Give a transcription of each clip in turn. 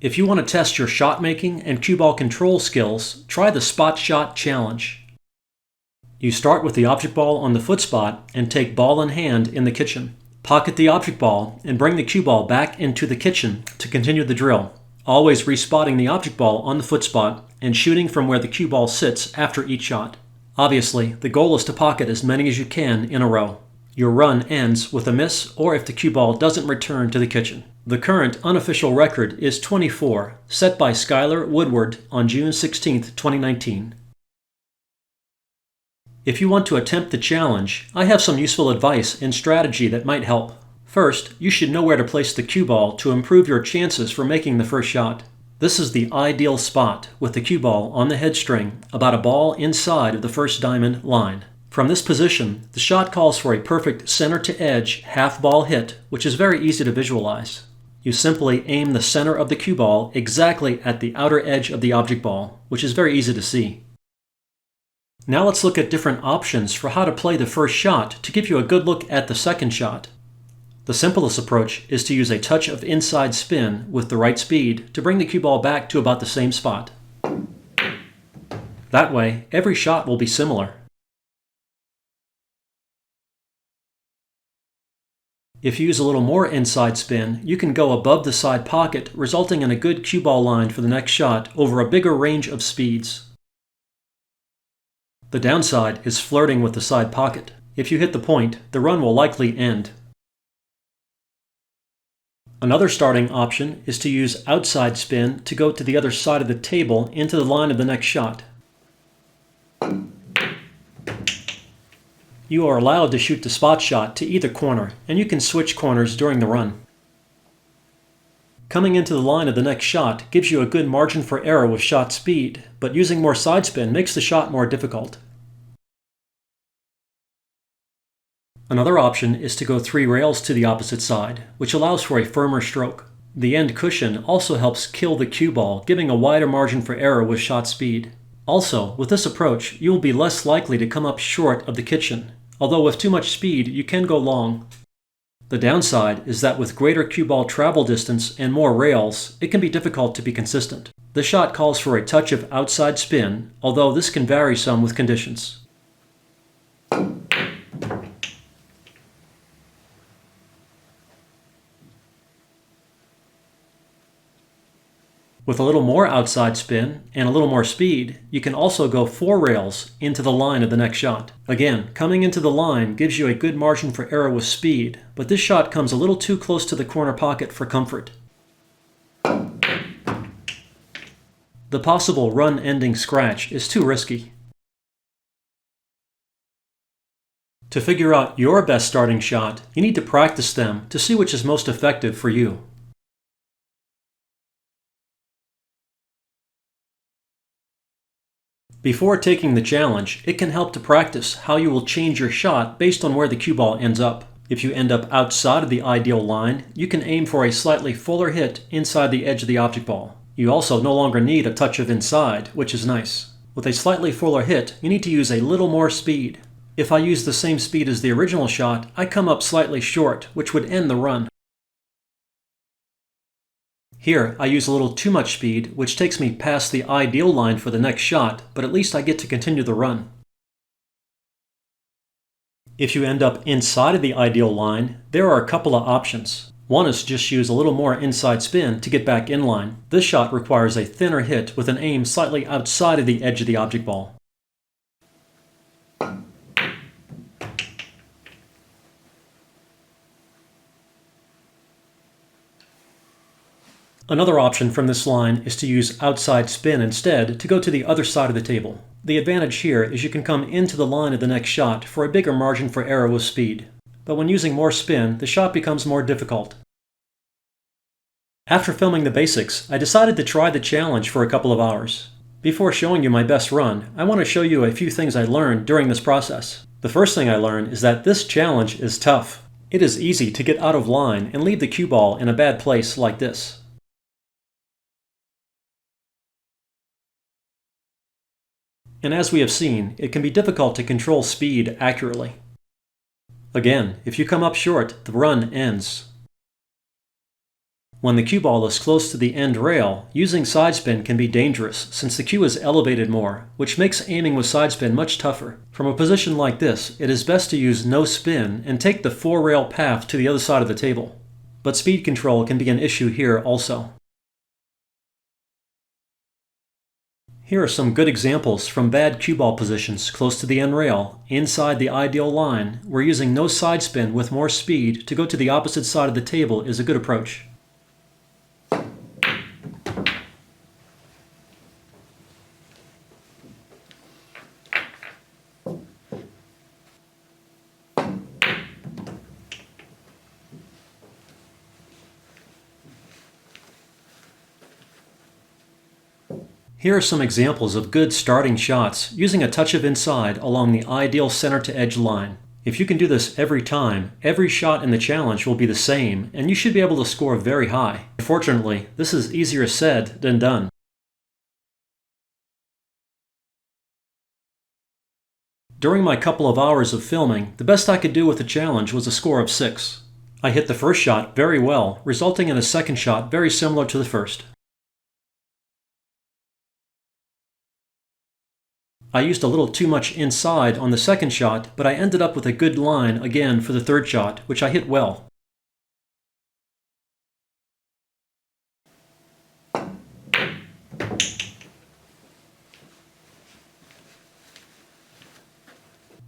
If you want to test your shot making and cue ball control skills, try the Spot Shot Challenge. You start with the object ball on the foot spot and take ball in hand in the kitchen. Pocket the object ball and bring the cue ball back into the kitchen to continue the drill, always respotting the object ball on the foot spot and shooting from where the cue ball sits after each shot. Obviously, the goal is to pocket as many as you can in a row. Your run ends with a miss or if the cue ball doesn't return to the kitchen. The current unofficial record is 24, set by Skyler Woodward on June 16, 2019. If you want to attempt the challenge, I have some useful advice and strategy that might help. First, you should know where to place the cue ball to improve your chances for making the first shot. This is the ideal spot with the cue ball on the head string, about a ball inside of the first diamond line. From this position, the shot calls for a perfect center-to-edge half-ball hit, which is very easy to visualize. You simply aim the center of the cue ball exactly at the outer edge of the object ball, which is very easy to see. Now let's look at different options for how to play the first shot to give you a good look at the second shot. The simplest approach is to use a touch of inside spin with the right speed to bring the cue ball back to about the same spot. That way, every shot will be similar. If you use a little more inside spin, you can go above the side pocket, resulting in a good cue ball line for the next shot over a bigger range of speeds. The downside is flirting with the side pocket. If you hit the point, the run will likely end. Another starting option is to use outside spin to go to the other side of the table into the line of the next shot. You are allowed to shoot the spot shot to either corner, and you can switch corners during the run. Coming into the line of the next shot gives you a good margin for error with shot speed, but using more side spin makes the shot more difficult. Another option is to go 3 rails to the opposite side, which allows for a firmer stroke. The end cushion also helps kill the cue ball, giving a wider margin for error with shot speed. Also, with this approach, you will be less likely to come up short of the kitchen, although with too much speed, you can go long. The downside is that with greater cue ball travel distance and more rails, it can be difficult to be consistent. This shot calls for a touch of outside spin, although this can vary some with conditions. With a little more outside spin and a little more speed, you can also go 4 rails into the line of the next shot. Again, coming into the line gives you a good margin for error with speed, but this shot comes a little too close to the corner pocket for comfort. The possible run-ending scratch is too risky. To figure out your best starting shot, you need to practice them to see which is most effective for you. Before taking the challenge, it can help to practice how you will change your shot based on where the cue ball ends up. If you end up outside of the ideal line, you can aim for a slightly fuller hit inside the edge of the object ball. You also no longer need a touch of inside, which is nice. With a slightly fuller hit, you need to use a little more speed. If I use the same speed as the original shot, I come up slightly short, which would end the run. Here, I use a little too much speed, which takes me past the ideal line for the next shot, but at least I get to continue the run. If you end up inside of the ideal line, there are a couple of options. One is to just use a little more inside spin to get back in line. This shot requires a thinner hit with an aim slightly outside of the edge of the object ball. Another option from this line is to use outside spin instead to go to the other side of the table. The advantage here is you can come into the line of the next shot for a bigger margin for error with speed. But when using more spin, the shot becomes more difficult. After filming the basics, I decided to try the challenge for a couple of hours. Before showing you my best run, I want to show you a few things I learned during this process. The first thing I learned is that this challenge is tough. It is easy to get out of line and leave the cue ball in a bad place like this. And as we have seen, it can be difficult to control speed accurately. Again, if you come up short, the run ends. When the cue ball is close to the end rail, using side spin can be dangerous since the cue is elevated more, which makes aiming with side spin much tougher. From a position like this, it is best to use no spin and take the 4-rail path to the other side of the table. But speed control can be an issue here also. Here are some good examples from bad cue ball positions close to the end rail, inside the ideal line, where using no side spin with more speed to go to the opposite side of the table is a good approach. Here are some examples of good starting shots using a touch of inside along the ideal center to edge line. If you can do this every time, every shot in the challenge will be the same and you should be able to score very high. Unfortunately, this is easier said than done. During my couple of hours of filming, the best I could do with the challenge was a score of 6. I hit the first shot very well, resulting in a second shot very similar to the first. I used a little too much inside on the second shot, but I ended up with a good line again for the third shot, which I hit well.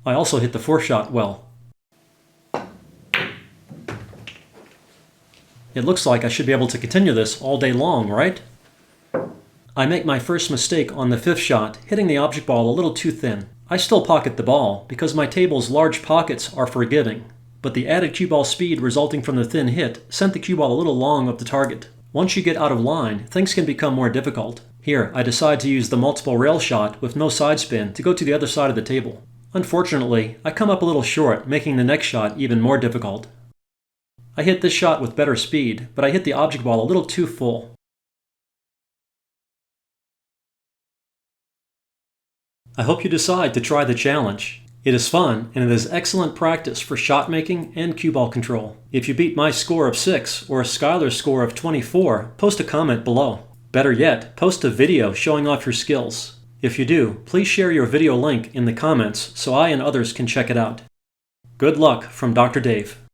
I also hit the fourth shot well. It looks like I should be able to continue this all day long, right? I make my first mistake on the fifth shot, hitting the object ball a little too thin. I still pocket the ball, because my table's large pockets are forgiving, but the added cue ball speed resulting from the thin hit sent the cue ball a little long of the target. Once you get out of line, things can become more difficult. Here, I decide to use the multiple rail shot with no side spin to go to the other side of the table. Unfortunately, I come up a little short, making the next shot even more difficult. I hit this shot with better speed, but I hit the object ball a little too full. I hope you decide to try the challenge. It is fun, and it is excellent practice for shot making and cue ball control. If you beat my score of 6 or Skyler's score of 24, post a comment below. Better yet, post a video showing off your skills. If you do, please share your video link in the comments so I and others can check it out. Good luck from Dr. Dave.